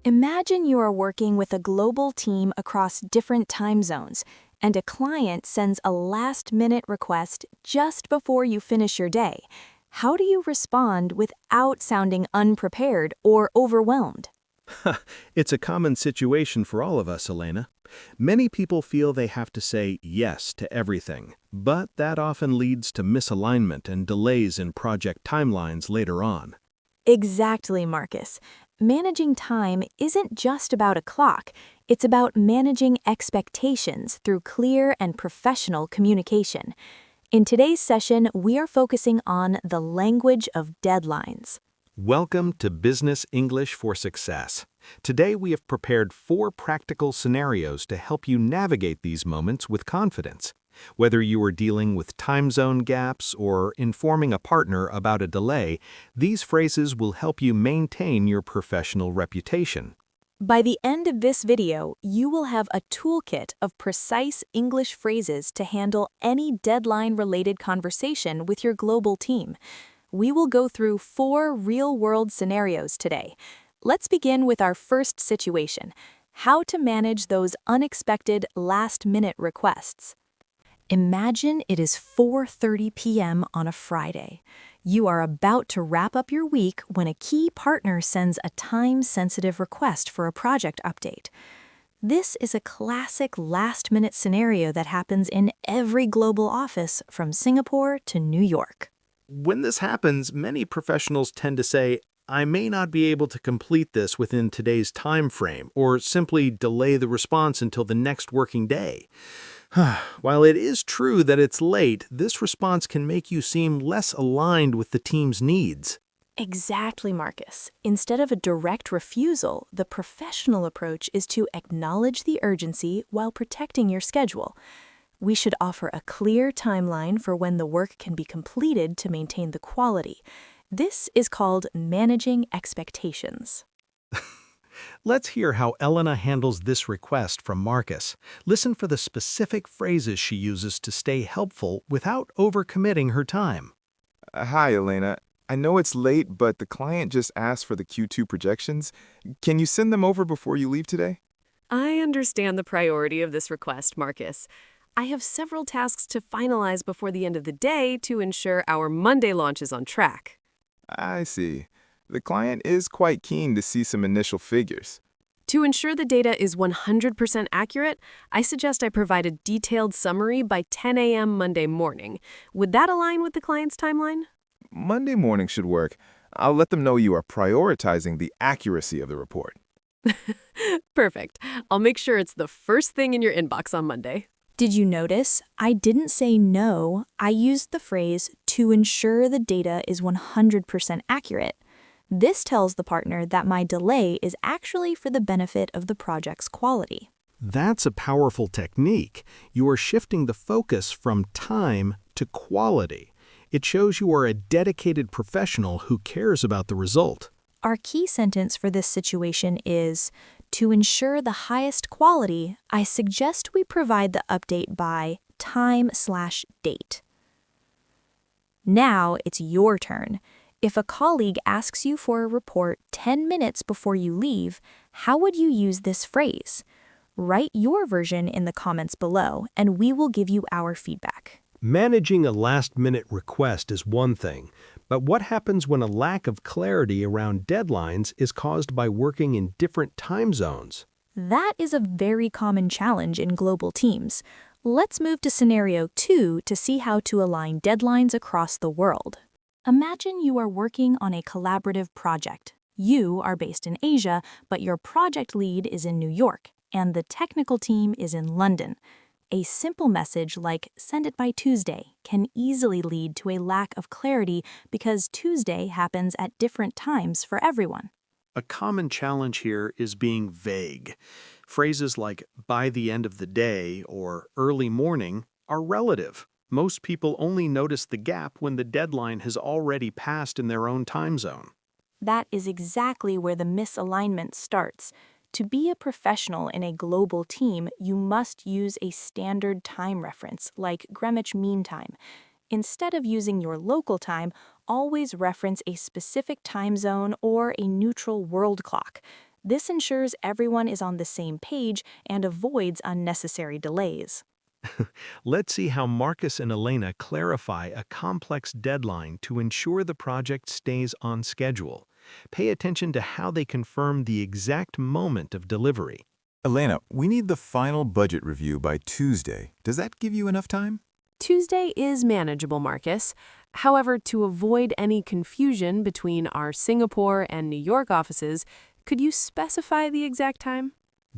Imagine you are working with a global team across different time zones, and a client sends a last-minute request just before you finish your day. How do you respond without sounding unprepared or overwhelmed? It's a common situation for all of us, Elena. Many people feel they have to say yes to everything, but that often leads to misalignment and delays in project timelines later on. Exactly, Marcus. Managing time isn't just about a clock, it's about managing expectations through clear and professional communication. In today's session, we are focusing on the language of deadlines. Welcome to Business English for Success. Today we have prepared 4 practical scenarios to help you navigate these moments with confidence. Whether you are dealing with time zone gaps or informing a partner about a delay, these phrases will help you maintain your professional reputation. By the end of this video, you will have a toolkit of precise English phrases to handle any deadline-related conversation with your global team. We will go through 4 real-world scenarios today. Let's begin with our first situation: how to manage those unexpected last-minute requests. Imagine it is 4:30 p.m. on a Friday. You are about to wrap up your week when a key partner sends a time-sensitive request for a project update. This is a classic last-minute scenario that happens in every global office from Singapore to New York. When this happens, many professionals tend to say, "I may not be able to complete this within today's time frame," or simply delay the response until the next working day. While it is true that it's late, this response can make you seem less aligned with the team's needs. Exactly, Marcus. Instead of a direct refusal, the professional approach is to acknowledge the urgency while protecting your schedule. We should offer a clear timeline for when the work can be completed to maintain the quality. This is called managing expectations. Let's hear how Elena handles this request from Marcus. Listen for the specific phrases she uses to stay helpful without overcommitting her time. Hi, Elena. I know it's late, but the client just asked for the Q2 projections. Can you send them over before you leave today? I understand the priority of this request, Marcus. I have several tasks to finalize before the end of the day to ensure our Monday launch is on track. I see. The client is quite keen to see some initial figures. To ensure the data is 100% accurate, I suggest I provide a detailed summary by 10 a.m. Monday morning. Would that align with the client's timeline? Monday morning should work. I'll let them know you are prioritizing the accuracy of the report. Perfect. I'll make sure it's the first thing in your inbox on Monday. Did you notice? I didn't say no. I used the phrase to ensure the data is 100% accurate. This tells the partner that my delay is actually for the benefit of the project's quality. That's a powerful technique. You are shifting the focus from time to quality. It shows you are a dedicated professional who cares about the result. Our key sentence for this situation is, to ensure the highest quality, I suggest we provide the update by time/date. Now it's your turn. If a colleague asks you for a report 10 minutes before you leave, how would you use this phrase? Write your version in the comments below, and we will give you our feedback. Managing a last-minute request is one thing, but what happens when a lack of clarity around deadlines is caused by working in different time zones? That is a very common challenge in global teams. Let's move to scenario 2 to see how to align deadlines across the world. Imagine you are working on a collaborative project. You are based in Asia, but your project lead is in New York, and the technical team is in London. A simple message like "send it by Tuesday" can easily lead to a lack of clarity because Tuesday happens at different times for everyone. A common challenge here is being vague. Phrases like "by the end of the day" or "early morning" are relative. Most people only notice the gap when the deadline has already passed in their own time zone. That is exactly where the misalignment starts. To be a professional in a global team, you must use a standard time reference, like Greenwich Mean Time. Instead of using your local time, always reference a specific time zone or a neutral world clock. This ensures everyone is on the same page and avoids unnecessary delays. Let's see how Marcus and Elena clarify a complex deadline to ensure the project stays on schedule. Pay attention to how they confirm the exact moment of delivery. Elena, we need the final budget review by Tuesday. Does that give you enough time? Tuesday is manageable, Marcus. However, to avoid any confusion between our Singapore and New York offices, could you specify the exact time?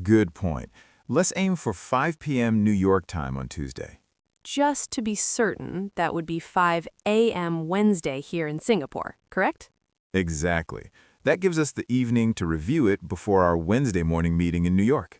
Good point. Let's aim for 5 p.m. New York time on Tuesday. Just to be certain, that would be 5 a.m. Wednesday here in Singapore, correct? Exactly. That gives us the evening to review it before our Wednesday morning meeting in New York.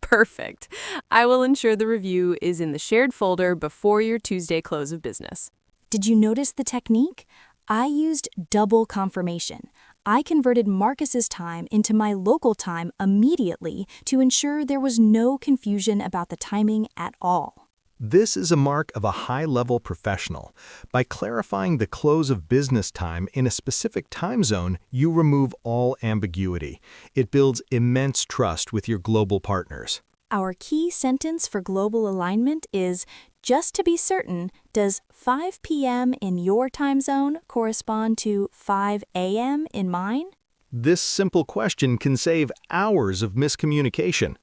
Perfect. I will ensure the review is in the shared folder before your Tuesday close of business. Did you notice the technique? I used double confirmation. I converted Marcus's time into my local time immediately to ensure there was no confusion about the timing at all. This is a mark of a high-level professional. By clarifying the close of business time in a specific time zone, you remove all ambiguity. It builds immense trust with your global partners. Our key sentence for global alignment is, just to be certain, does 5 p.m. in your time zone correspond to 5 a.m. in mine? This simple question can save hours of miscommunication.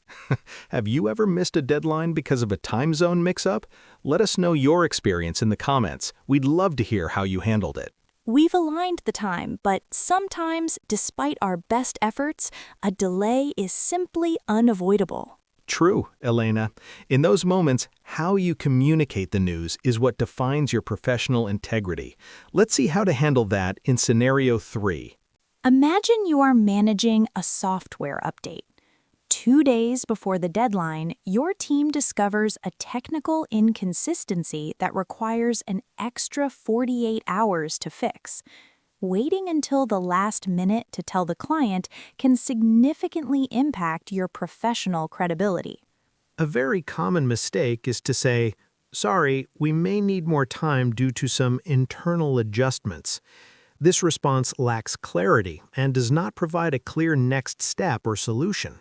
Have you ever missed a deadline because of a time zone mix-up? Let us know your experience in the comments. We'd love to hear how you handled it. We've aligned the time, but sometimes, despite our best efforts, a delay is simply unavoidable. True, Elena. In those moments, how you communicate the news is what defines your professional integrity. Let's see how to handle that in scenario 3. Imagine you are managing a software update. 2 days before the deadline, your team discovers a technical inconsistency that requires an extra 48 hours to fix. Waiting until the last minute to tell the client can significantly impact your professional credibility. A very common mistake is to say, "Sorry, we may need more time due to some internal adjustments." This response lacks clarity and does not provide a clear next step or solution.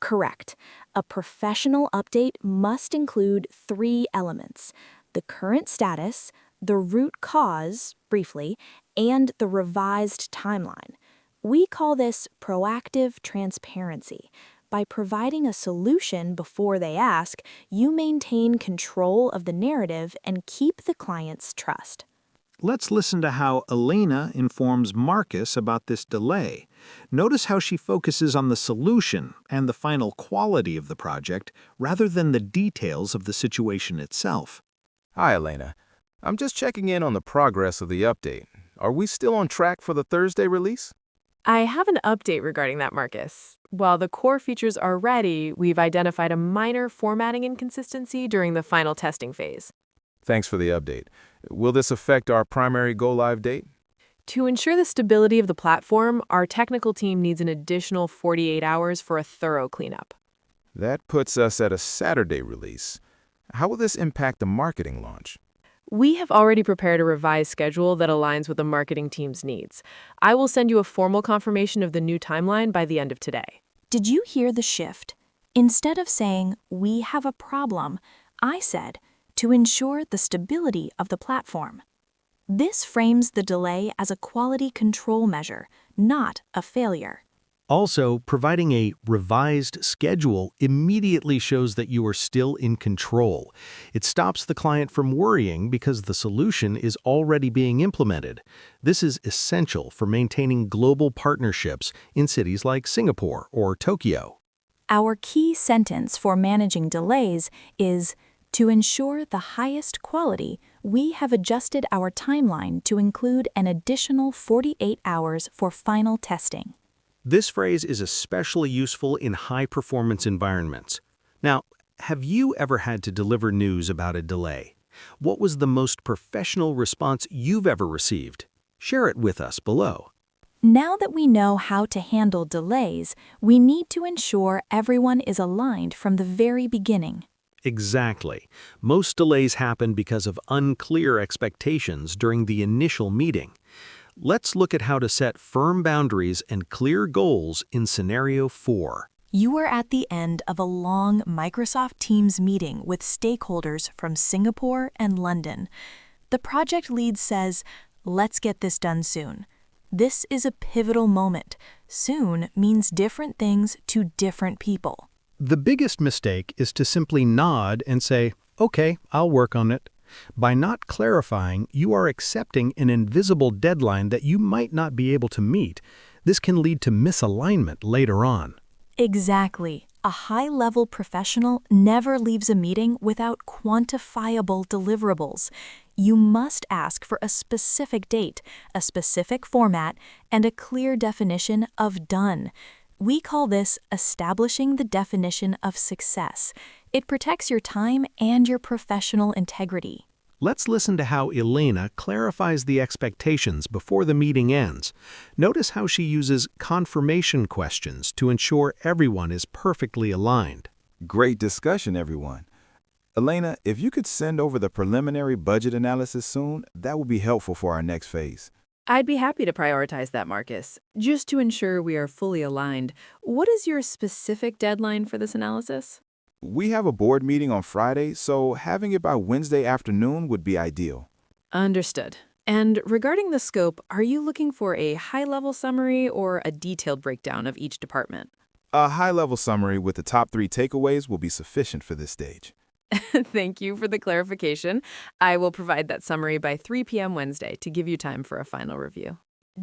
Correct. A professional update must include 3 elements: the current status, the root cause, briefly, and the revised timeline. We call this proactive transparency. By providing a solution before they ask, you maintain control of the narrative and keep the client's trust. Let's listen to how Elena informs Marcus about this delay. Notice how she focuses on the solution and the final quality of the project rather than the details of the situation itself. Hi, Elena. I'm just checking in on the progress of the update. Are we still on track for the Thursday release? I have an update regarding that, Marcus. While the core features are ready, we've identified a minor formatting inconsistency during the final testing phase. Thanks for the update. Will this affect our primary go-live date? To ensure the stability of the platform, our technical team needs an additional 48 hours for a thorough cleanup. That puts us at a Saturday release. How will this impact the marketing launch? We have already prepared a revised schedule that aligns with the marketing team's needs. I will send you a formal confirmation of the new timeline by the end of today. Did you hear the shift? Instead of saying, "We have a problem," I said, "to ensure the stability of the platform." This frames the delay as a quality control measure, not a failure. Also, providing a revised schedule immediately shows that you are still in control. It stops the client from worrying because the solution is already being implemented. This is essential for maintaining global partnerships in cities like Singapore or Tokyo. Our key sentence for managing delays is, "To ensure the highest quality, we have adjusted our timeline to include an additional 48 hours for final testing." This phrase is especially useful in high-performance environments. Now, have you ever had to deliver news about a delay? What was the most professional response you've ever received? Share it with us below. Now that we know how to handle delays, we need to ensure everyone is aligned from the very beginning. Exactly. Most delays happen because of unclear expectations during the initial meeting. Let's look at how to set firm boundaries and clear goals in Scenario 4. You are at the end of a long Microsoft Teams meeting with stakeholders from Singapore and London. The project lead says, "Let's get this done soon." This is a pivotal moment. Soon means different things to different people. The biggest mistake is to simply nod and say, "Okay, I'll work on it." By not clarifying, you are accepting an invisible deadline that you might not be able to meet. This can lead to misalignment later on. Exactly. A high-level professional never leaves a meeting without quantifiable deliverables. You must ask for a specific date, a specific format, and a clear definition of done. We call this establishing the definition of success. It protects your time and your professional integrity. Let's listen to how Elena clarifies the expectations before the meeting ends. Notice how she uses confirmation questions to ensure everyone is perfectly aligned. Great discussion, everyone. Elena, if you could send over the preliminary budget analysis soon, that would be helpful for our next phase. I'd be happy to prioritize that, Marcus. Just to ensure we are fully aligned, what is your specific deadline for this analysis? We have a board meeting on Friday, so having it by Wednesday afternoon would be ideal. Understood. And regarding the scope, are you looking for a high-level summary or a detailed breakdown of each department? A high-level summary with the top 3 takeaways will be sufficient for this stage. Thank you for the clarification. I will provide that summary by 3 p.m. Wednesday to give you time for a final review.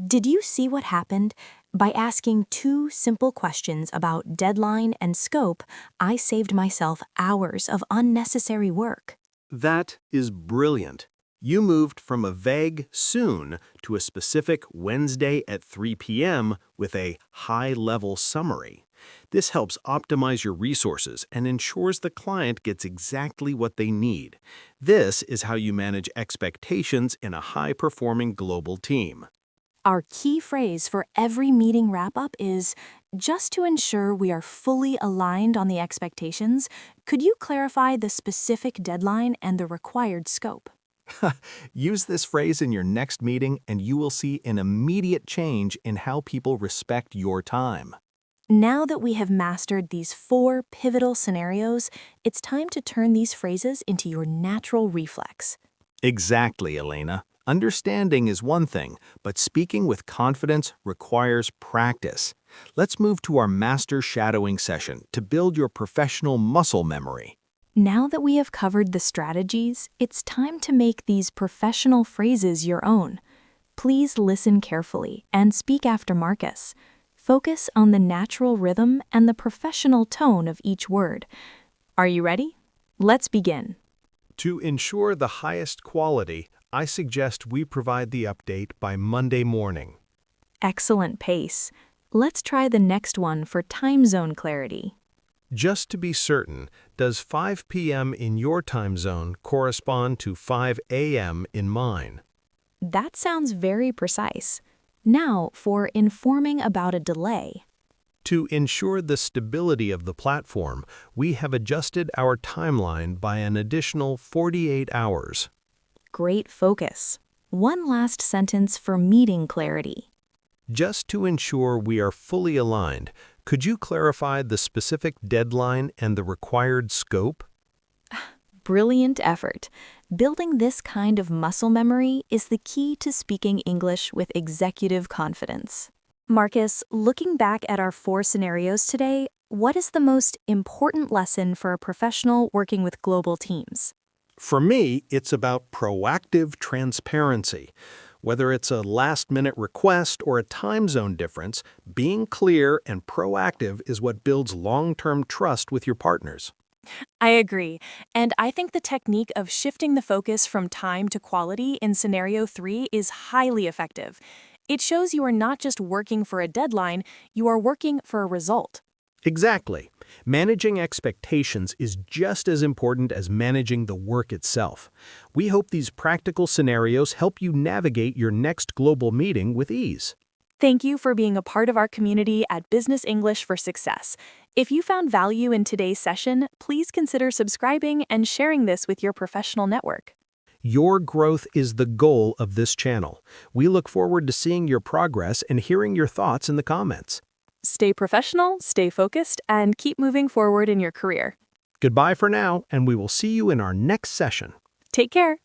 Did you see what happened? By asking 2 simple questions about deadline and scope, I saved myself hours of unnecessary work. That is brilliant. You moved from a vague soon to a specific Wednesday at 3 p.m. with a high-level summary. This helps optimize your resources and ensures the client gets exactly what they need. This is how you manage expectations in a high-performing global team. Our key phrase for every meeting wrap-up is, "Just to ensure we are fully aligned on the expectations, could you clarify the specific deadline and the required scope?" Use this phrase in your next meeting and you will see an immediate change in how people respect your time. Now that we have mastered these 4 pivotal scenarios, it's time to turn these phrases into your natural reflex. Exactly, Elena. Understanding is one thing, but speaking with confidence requires practice. Let's move to our master shadowing session to build your professional muscle memory. Now that we have covered the strategies, it's time to make these professional phrases your own. Please listen carefully and speak after Marcus. Focus on the natural rhythm and the professional tone of each word. Are you ready? Let's begin. To ensure the highest quality, I suggest we provide the update by Monday morning. Excellent pace. Let's try the next one for time zone clarity. Just to be certain, does 5 p.m. in your time zone correspond to 5 a.m. in mine? That sounds very precise. Now for informing about a delay. To ensure the stability of the platform, we have adjusted our timeline by an additional 48 hours. Great focus. One last sentence for meeting clarity. Just to ensure we are fully aligned, could you clarify the specific deadline and the required scope? Brilliant effort. Building this kind of muscle memory is the key to speaking English with executive confidence. Marcus, looking back at our 4 scenarios today, what is the most important lesson for a professional working with global teams? For me, it's about proactive transparency. Whether it's a last-minute request or a time zone difference, being clear and proactive is what builds long-term trust with your partners. I agree, and I think the technique of shifting the focus from time to quality in Scenario 3 is highly effective. It shows you are not just working for a deadline, you are working for a result. Exactly. Managing expectations is just as important as managing the work itself. We hope these practical scenarios help you navigate your next global meeting with ease. Thank you for being a part of our community at Business English for Success. If you found value in today's session, please consider subscribing and sharing this with your professional network. Your growth is the goal of this channel. We look forward to seeing your progress and hearing your thoughts in the comments. Stay professional, stay focused, and keep moving forward in your career. Goodbye for now, and we will see you in our next session. Take care.